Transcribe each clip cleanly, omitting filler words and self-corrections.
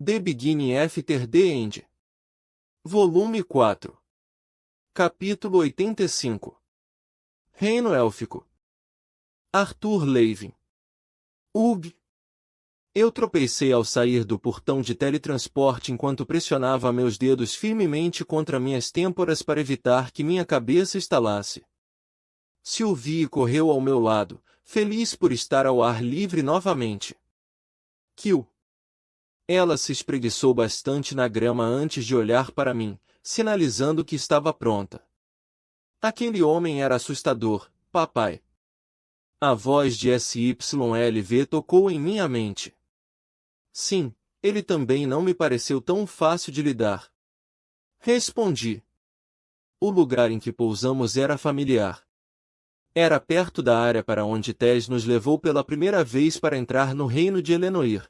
The Beginning After the End. Volume 4. Capítulo 85. Reino Élfico. Arthur Levin. Ugh. Eu tropecei ao sair do portão de teletransporte enquanto pressionava meus dedos firmemente contra minhas têmporas para evitar que minha cabeça estalasse. Sylvie correu ao meu lado, feliz por estar ao ar livre novamente. Kill. Ela se espreguiçou bastante na grama antes de olhar para mim, sinalizando que estava pronta. Aquele homem era assustador, papai. A voz de SYLV tocou em minha mente. Sim, ele também não me pareceu tão fácil de lidar. Respondi. O lugar em que pousamos era familiar. Era perto da área para onde Tess nos levou pela primeira vez para entrar no reino de Elenoir.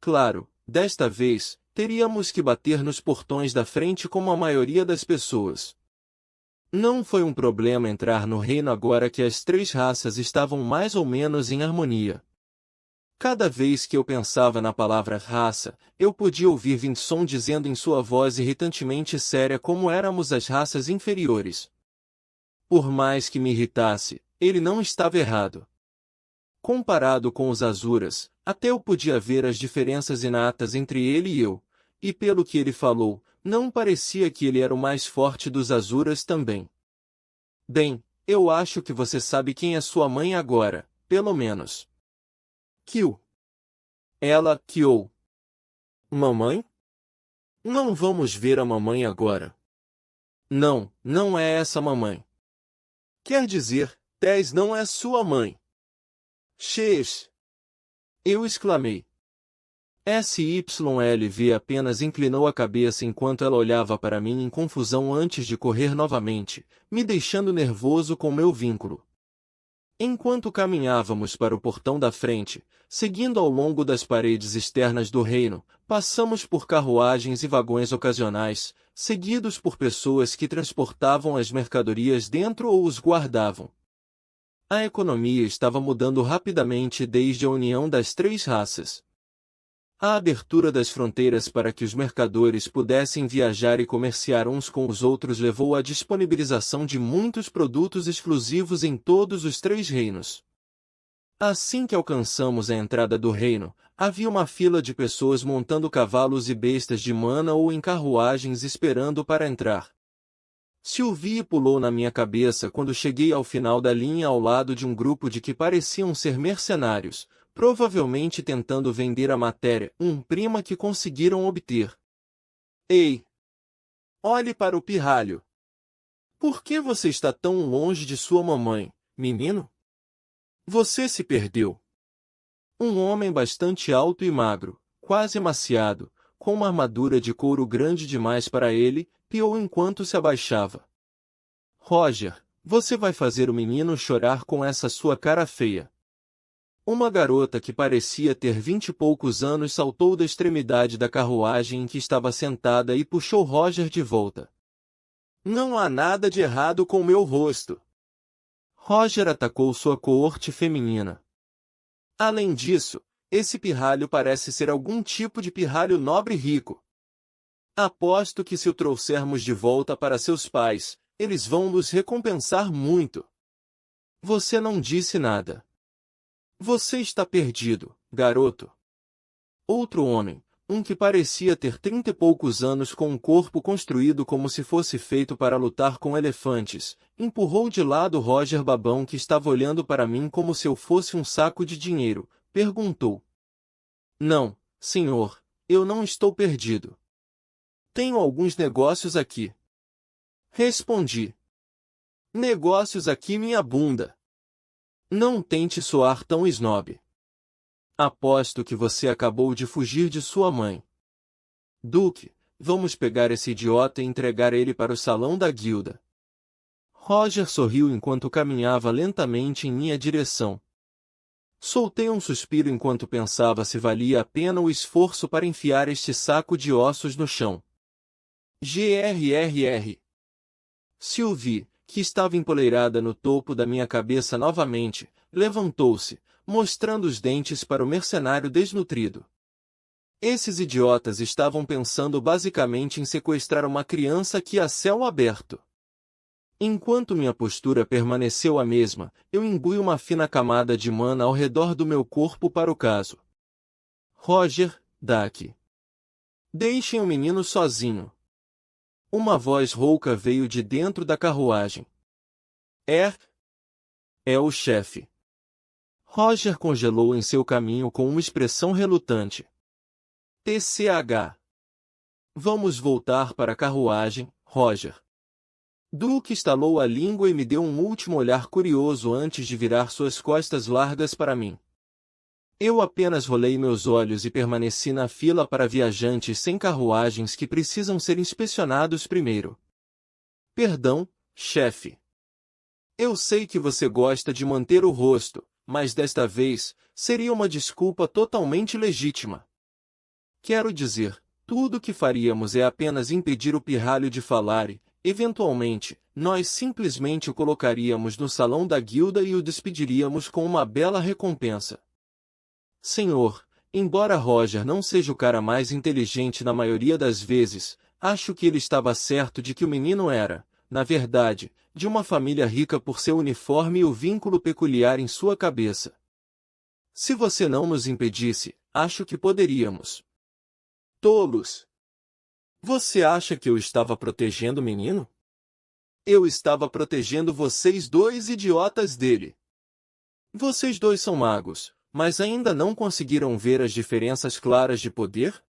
Claro, desta vez, teríamos que bater nos portões da frente como a maioria das pessoas. Não foi um problema entrar no reino agora que as três raças estavam mais ou menos em harmonia. Cada vez que eu pensava na palavra raça, eu podia ouvir Vincent dizendo em sua voz irritantemente séria como éramos as raças inferiores. Por mais que me irritasse, ele não estava errado. Comparado com os Azuras, até eu podia ver as diferenças inatas entre ele e eu, e pelo que ele falou, não parecia que ele era o mais forte dos Azuras também. Bem, eu acho que você sabe quem é sua mãe agora, pelo menos. Kill. Ela, Kill. Mamãe? Não vamos ver a mamãe agora. Não, não é essa mamãe. Quer dizer, Tess não é sua mãe. Xês! Eu exclamei. SYLV apenas inclinou a cabeça enquanto ela olhava para mim em confusão antes de correr novamente, me deixando nervoso com meu vínculo. Enquanto caminhávamos para o portão da frente, seguindo ao longo das paredes externas do reino, passamos por carruagens e vagões ocasionais, seguidos por pessoas que transportavam as mercadorias dentro ou os guardavam. A economia estava mudando rapidamente desde a união das três raças. A abertura das fronteiras para que os mercadores pudessem viajar e comerciar uns com os outros levou à disponibilização de muitos produtos exclusivos em todos os três reinos. Assim que alcançamos a entrada do reino, havia uma fila de pessoas montando cavalos e bestas de mana ou em carruagens esperando para entrar. Sylvie pulou na minha cabeça quando cheguei ao final da linha ao lado de um grupo de que pareciam ser mercenários, provavelmente tentando vender a matéria-prima que conseguiram obter. Ei! Olhe para o pirralho! Por que você está tão longe de sua mamãe, menino? Você se perdeu. Um homem bastante alto e magro, quase emaciado, com uma armadura de couro grande demais para ele, piou enquanto se abaixava. Roger, você vai fazer o menino chorar com essa sua cara feia. Uma garota que parecia ter 20 e poucos anos saltou da extremidade da carruagem em que estava sentada e puxou Roger de volta. Não há nada de errado com meu rosto. Roger atacou sua coorte feminina. Além disso, esse pirralho parece ser algum tipo de pirralho nobre e rico. Aposto que se o trouxermos de volta para seus pais, eles vão nos recompensar muito. Você não disse nada. Você está perdido, garoto. Outro homem, um que parecia ter 30 e poucos anos com um corpo construído como se fosse feito para lutar com elefantes, empurrou de lado Roger babão que estava olhando para mim como se eu fosse um saco de dinheiro, perguntou. Não, senhor, eu não estou perdido. Tenho alguns negócios aqui. Respondi. Negócios aqui minha bunda. Não tente soar tão snob. Aposto que você acabou de fugir de sua mãe. Duke, vamos pegar esse idiota e entregar ele para o salão da guilda. Roger sorriu enquanto caminhava lentamente em minha direção. Soltei um suspiro enquanto pensava se valia a pena o esforço para enfiar este saco de ossos no chão. Grrr. Sylvie, que estava empoleirada no topo da minha cabeça novamente, levantou-se, mostrando os dentes para o mercenário desnutrido. Esses idiotas estavam pensando basicamente em sequestrar uma criança aqui a céu aberto. Enquanto minha postura permaneceu a mesma, eu imbui uma fina camada de mana ao redor do meu corpo para o caso. Roger, daqui. Deixem o menino sozinho. Uma voz rouca veio de dentro da carruagem. É o chefe. Roger congelou em seu caminho com uma expressão relutante. TCH. Vamos voltar para a carruagem, Roger. Duke estalou a língua e me deu um último olhar curioso antes de virar suas costas largas para mim. Eu apenas rolei meus olhos e permaneci na fila para viajantes sem carruagens que precisam ser inspecionados primeiro. Perdão, chefe. Eu sei que você gosta de manter o rosto, mas desta vez, seria uma desculpa totalmente legítima. Quero dizer, tudo o que faríamos é apenas impedir o pirralho de falar e, eventualmente, nós simplesmente o colocaríamos no salão da guilda e o despediríamos com uma bela recompensa. Senhor, embora Roger não seja o cara mais inteligente na maioria das vezes, acho que ele estava certo de que o menino era, na verdade, de uma família rica por seu uniforme e o vínculo peculiar em sua cabeça. Se você não nos impedisse, acho que poderíamos. Tolos! Você acha que eu estava protegendo o menino? Eu estava protegendo vocês dois idiotas dele. Vocês dois são magos, mas ainda não conseguiram ver as diferenças claras de poder?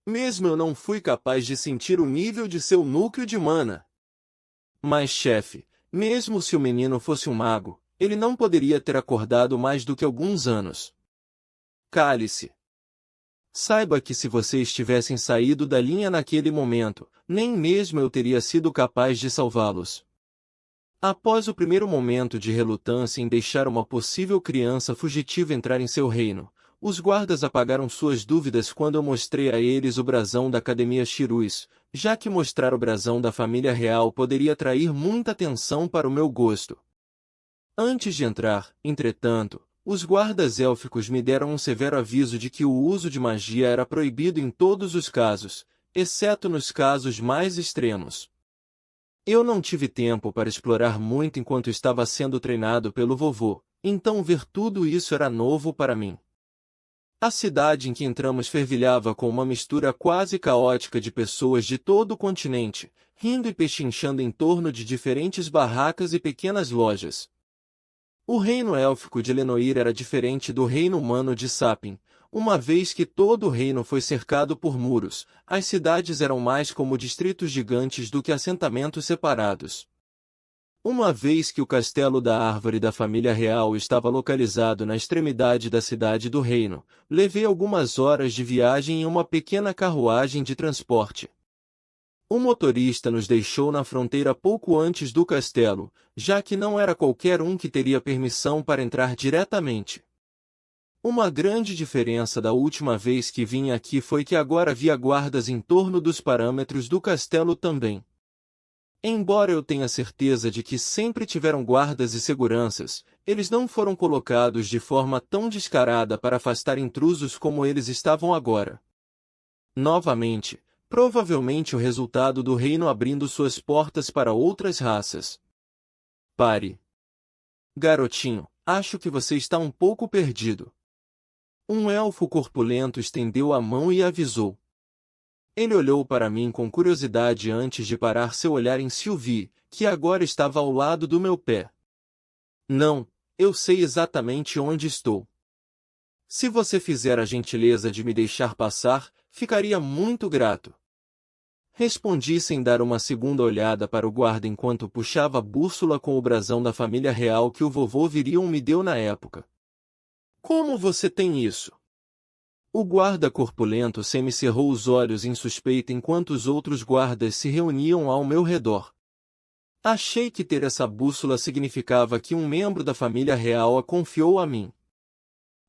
Mesmo eu não fui capaz de sentir o nível de seu núcleo de mana. Mas, chefe, mesmo se o menino fosse um mago, ele não poderia ter acordado mais do que alguns anos. Cale-se. Saiba que se vocês tivessem saído da linha naquele momento, nem mesmo eu teria sido capaz de salvá-los. Após o primeiro momento de relutância em deixar uma possível criança fugitiva entrar em seu reino, os guardas apagaram suas dúvidas quando eu mostrei a eles o brasão da Academia Shirus, já que mostrar o brasão da família real poderia atrair muita atenção para o meu gosto. Antes de entrar, entretanto, os guardas élficos me deram um severo aviso de que o uso de magia era proibido em todos os casos, exceto nos casos mais extremos. Eu não tive tempo para explorar muito enquanto estava sendo treinado pelo vovô, então ver tudo isso era novo para mim. A cidade em que entramos fervilhava com uma mistura quase caótica de pessoas de todo o continente, rindo e pechinchando em torno de diferentes barracas e pequenas lojas. O reino élfico de Lenoir era diferente do reino humano de Sapin. Uma vez que todo o reino foi cercado por muros, as cidades eram mais como distritos gigantes do que assentamentos separados. Uma vez que o castelo da árvore da família real estava localizado na extremidade da cidade do reino, levei algumas horas de viagem em uma pequena carruagem de transporte. O motorista nos deixou na fronteira pouco antes do castelo, já que não era qualquer um que teria permissão para entrar diretamente. Uma grande diferença da última vez que vim aqui foi que agora havia guardas em torno dos parâmetros do castelo também. Embora eu tenha certeza de que sempre tiveram guardas e seguranças, eles não foram colocados de forma tão descarada para afastar intrusos como eles estavam agora. Novamente, provavelmente o resultado do reino abrindo suas portas para outras raças. Pare. Garotinho, acho que você está um pouco perdido. Um elfo corpulento estendeu a mão e avisou. Ele olhou para mim com curiosidade antes de parar seu olhar em Sylvie, que agora estava ao lado do meu pé. Não, eu sei exatamente onde estou. Se você fizer a gentileza de me deixar passar, ficaria muito grato. Respondi sem dar uma segunda olhada para o guarda enquanto puxava a bússola com o brasão da família real que o vovô Virion me deu na época. Como você tem isso? O guarda corpulento semicerrou os olhos em suspeita enquanto os outros guardas se reuniam ao meu redor. Achei que ter essa bússola significava que um membro da família real a confiou a mim.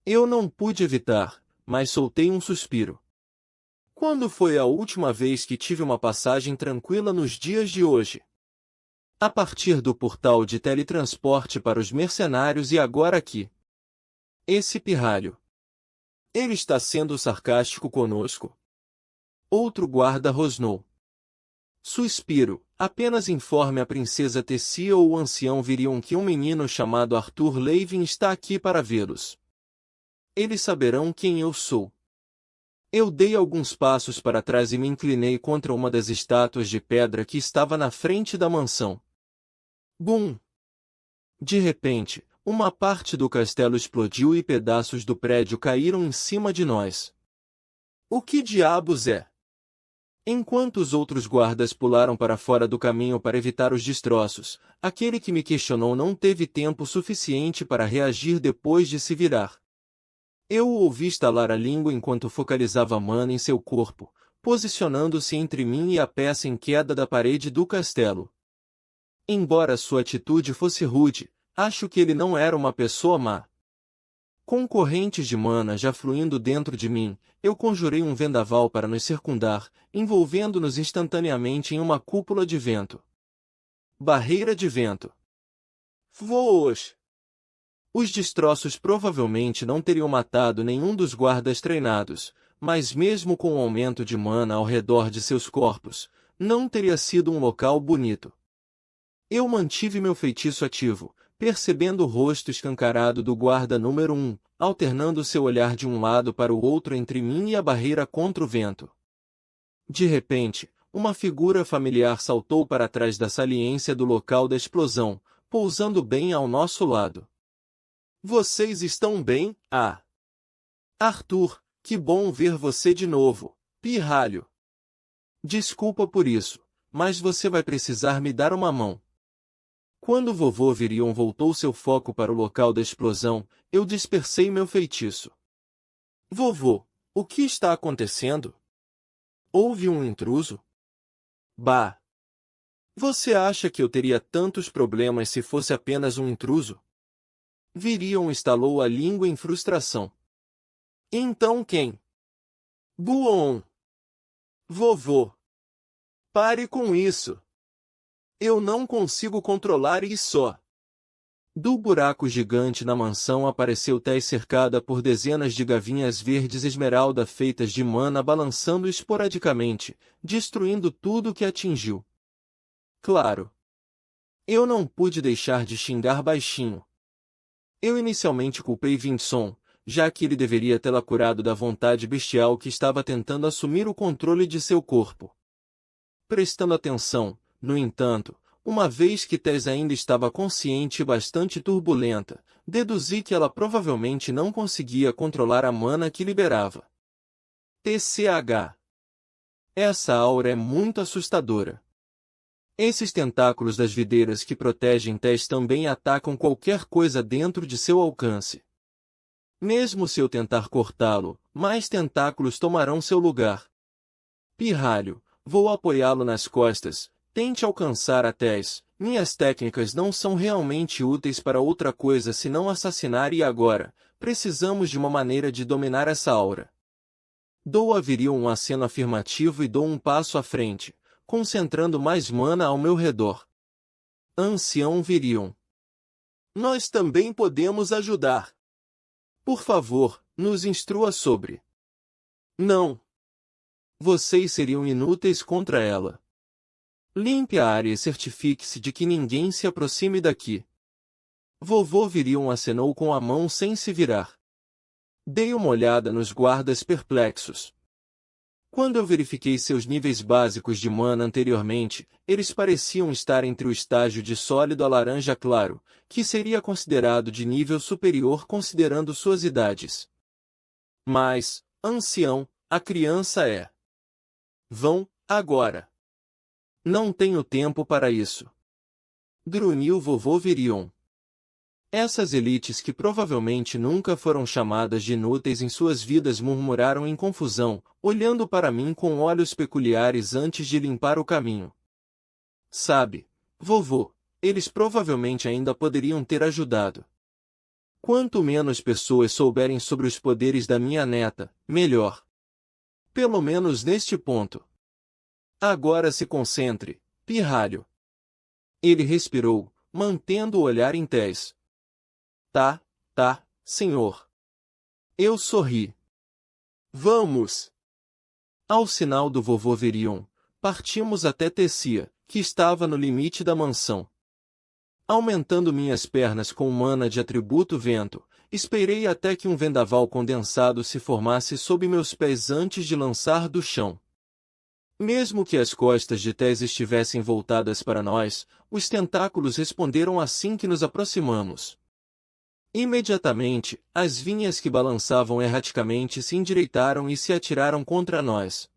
Eu não pude evitar, mas soltei um suspiro. Quando foi a última vez que tive uma passagem tranquila nos dias de hoje? A partir do portal de teletransporte para os mercenários e agora aqui. Esse pirralho. Ele está sendo sarcástico conosco. Outro guarda rosnou. Suspiro, apenas informe a princesa Tessia ou o ancião Virion que um menino chamado Arthur Levin está aqui para vê-los. Eles saberão quem eu sou. Eu dei alguns passos para trás e me inclinei contra uma das estátuas de pedra que estava na frente da mansão. Bum! De repente, uma parte do castelo explodiu e pedaços do prédio caíram em cima de nós. O que diabos é? Enquanto os outros guardas pularam para fora do caminho para evitar os destroços, aquele que me questionou não teve tempo suficiente para reagir depois de se virar. Eu o ouvi estalar a língua enquanto focalizava mana em seu corpo, posicionando-se entre mim e a peça em queda da parede do castelo. Embora sua atitude fosse rude, acho que ele não era uma pessoa má. Com correntes de mana já fluindo dentro de mim, eu conjurei um vendaval para nos circundar, envolvendo-nos instantaneamente em uma cúpula de vento. Barreira de vento. Voos! Os destroços provavelmente não teriam matado nenhum dos guardas treinados, mas mesmo com o aumento de mana ao redor de seus corpos, não teria sido um local bonito. Eu mantive meu feitiço ativo, percebendo o rosto escancarado do guarda número 1, alternando seu olhar de um lado para o outro entre mim e a barreira contra o vento. De repente, uma figura familiar saltou para trás da saliência do local da explosão, pousando bem ao nosso lado. Vocês estão bem? Ah! Arthur, que bom ver você de novo, pirralho. Desculpa por isso, mas você vai precisar me dar uma mão. Quando vovô Virion voltou seu foco para o local da explosão, eu dispersei meu feitiço. Vovô, o que está acontecendo? Houve um intruso? Bah! Você acha que eu teria tantos problemas se fosse apenas um intruso? Virion estalou a língua em frustração. Então quem? Buon! Vovô! Pare com isso! Eu não consigo controlar isso. Do buraco gigante na mansão apareceu Tess cercada por dezenas de gavinhas verdes esmeralda feitas de mana balançando esporadicamente, destruindo tudo que atingiu. Claro. Eu não pude deixar de xingar baixinho. Eu inicialmente culpei Vinson, já que ele deveria tê-la curado da vontade bestial que estava tentando assumir o controle de seu corpo. Prestando atenção, no entanto, uma vez que Tess ainda estava consciente e bastante turbulenta, deduzi que ela provavelmente não conseguia controlar a mana que liberava. TCH. Essa aura é muito assustadora. Esses tentáculos das videiras que protegem Tess também atacam qualquer coisa dentro de seu alcance. Mesmo se eu tentar cortá-lo, mais tentáculos tomarão seu lugar. Pirralho, vou apoiá-lo nas costas. Tente alcançar a Tess. Minhas técnicas não são realmente úteis para outra coisa senão assassinar e agora, precisamos de uma maneira de dominar essa aura. Dou a Virion um aceno afirmativo e dou um passo à frente, concentrando mais mana ao meu redor. Ancião Virion. Nós também podemos ajudar. Por favor, nos instrua sobre. Não. Vocês seriam inúteis contra ela. Limpe a área e certifique-se de que ninguém se aproxime daqui. Vovô Virion acenou com a mão sem se virar. Dei uma olhada nos guardas perplexos. Quando eu verifiquei seus níveis básicos de mana anteriormente, eles pareciam estar entre o estágio de sólido a laranja claro, que seria considerado de nível superior considerando suas idades. Mas, ancião, a criança é. Vão, agora. Não tenho tempo para isso. Grunhiu vovô Virion. Essas elites que provavelmente nunca foram chamadas de inúteis em suas vidas murmuraram em confusão, olhando para mim com olhos peculiares antes de limpar o caminho. Sabe, vovô, eles provavelmente ainda poderiam ter ajudado. Quanto menos pessoas souberem sobre os poderes da minha neta, melhor. Pelo menos neste ponto. Agora se concentre, pirralho. Ele respirou, mantendo o olhar em Tess. Tá, senhor. Eu sorri. Vamos! Ao sinal do vovô Virion, partimos até Tessia, que estava no limite da mansão. Aumentando minhas pernas com mana de atributo vento, esperei até que um vendaval condensado se formasse sob meus pés antes de lançar do chão. Mesmo que as costas de Tess estivessem voltadas para nós, os tentáculos responderam assim que nos aproximamos. Imediatamente, as vinhas que balançavam erraticamente se endireitaram e se atiraram contra nós.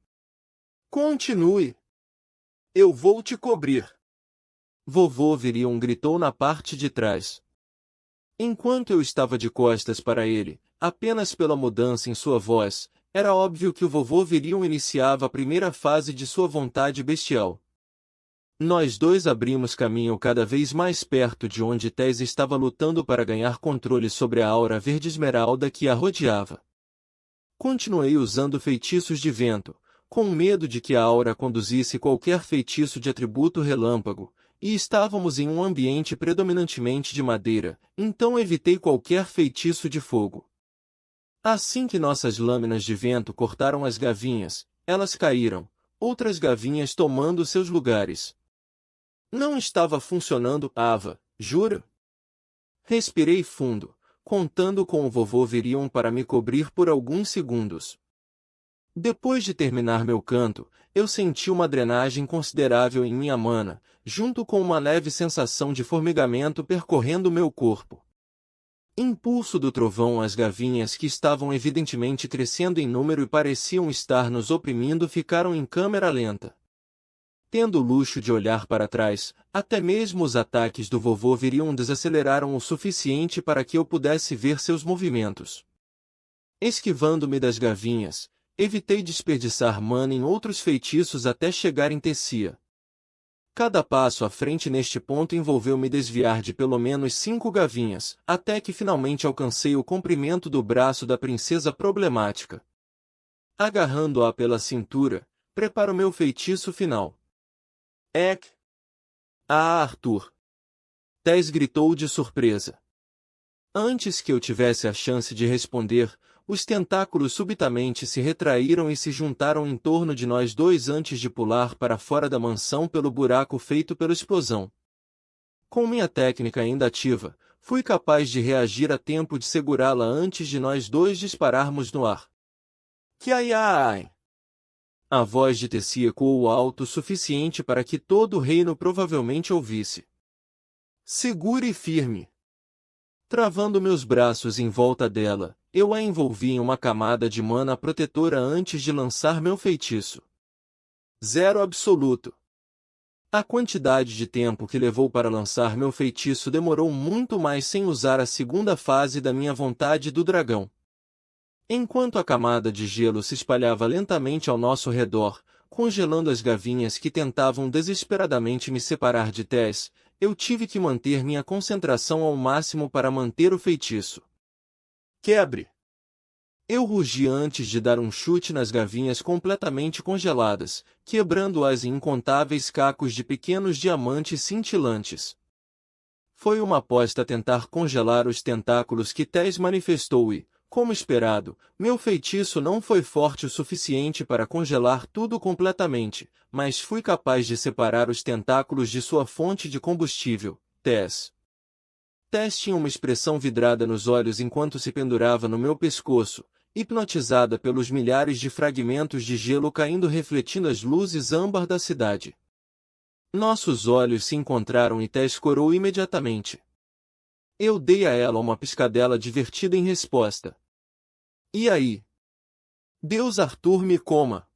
Continue! Eu vou te cobrir! Vovô Virion gritou na parte de trás. Enquanto eu estava de costas para ele, apenas pela mudança em sua voz, era óbvio que o vovô Virion iniciava a primeira fase de sua vontade bestial. Nós dois abrimos caminho cada vez mais perto de onde Tess estava lutando para ganhar controle sobre a aura verde esmeralda que a rodeava. Continuei usando feitiços de vento, com medo de que a aura conduzisse qualquer feitiço de atributo relâmpago, e estávamos em um ambiente predominantemente de madeira, então evitei qualquer feitiço de fogo. Assim que nossas lâminas de vento cortaram as gavinhas, elas caíram, outras gavinhas tomando seus lugares. Não estava funcionando, Ava, jura? Respirei fundo, contando com o vovô Virion para me cobrir por alguns segundos. Depois de terminar meu canto, eu senti uma drenagem considerável em minha mana, junto com uma leve sensação de formigamento percorrendo meu corpo. Impulso do trovão. As gavinhas, que estavam evidentemente crescendo em número e pareciam estar nos oprimindo, ficaram em câmera lenta. Tendo o luxo de olhar para trás, até mesmo os ataques do vovô Virion desaceleraram o suficiente para que eu pudesse ver seus movimentos. Esquivando-me das gavinhas, evitei desperdiçar mana em outros feitiços até chegar em Tessia. Cada passo à frente neste ponto envolveu me desviar de pelo menos 5 gavinhas, até que finalmente alcancei o comprimento do braço da princesa problemática. Agarrando-a pela cintura, preparo meu feitiço final. Ek! Ah, Arthur! Tess gritou de surpresa. Antes que eu tivesse a chance de responder, os tentáculos subitamente se retraíram e se juntaram em torno de nós dois antes de pular para fora da mansão pelo buraco feito pela explosão. Com minha técnica ainda ativa, fui capaz de reagir a tempo de segurá-la antes de nós dois dispararmos no ar. Kiai! A voz de Tessia ecoou alto o suficiente para que todo o reino provavelmente ouvisse. Segure firme! Travando meus braços em volta dela, eu a envolvi em uma camada de mana protetora antes de lançar meu feitiço. 0 absoluto. A quantidade de tempo que levou para lançar meu feitiço demorou muito mais sem usar a segunda fase da minha vontade do dragão. Enquanto a camada de gelo se espalhava lentamente ao nosso redor, congelando as gavinhas que tentavam desesperadamente me separar de Tess, eu tive que manter minha concentração ao máximo para manter o feitiço. Quebre! Eu rugi antes de dar um chute nas gavinhas completamente congeladas, quebrando-as em incontáveis cacos de pequenos diamantes cintilantes. Foi uma aposta tentar congelar os tentáculos que Tess manifestou e, como esperado, meu feitiço não foi forte o suficiente para congelar tudo completamente, mas fui capaz de separar os tentáculos de sua fonte de combustível, Tess. Tess tinha uma expressão vidrada nos olhos enquanto se pendurava no meu pescoço, hipnotizada pelos milhares de fragmentos de gelo caindo refletindo as luzes âmbar da cidade. Nossos olhos se encontraram e Tess corou imediatamente. Eu dei a ela uma piscadela divertida em resposta. E aí? Deus Arthur me coma!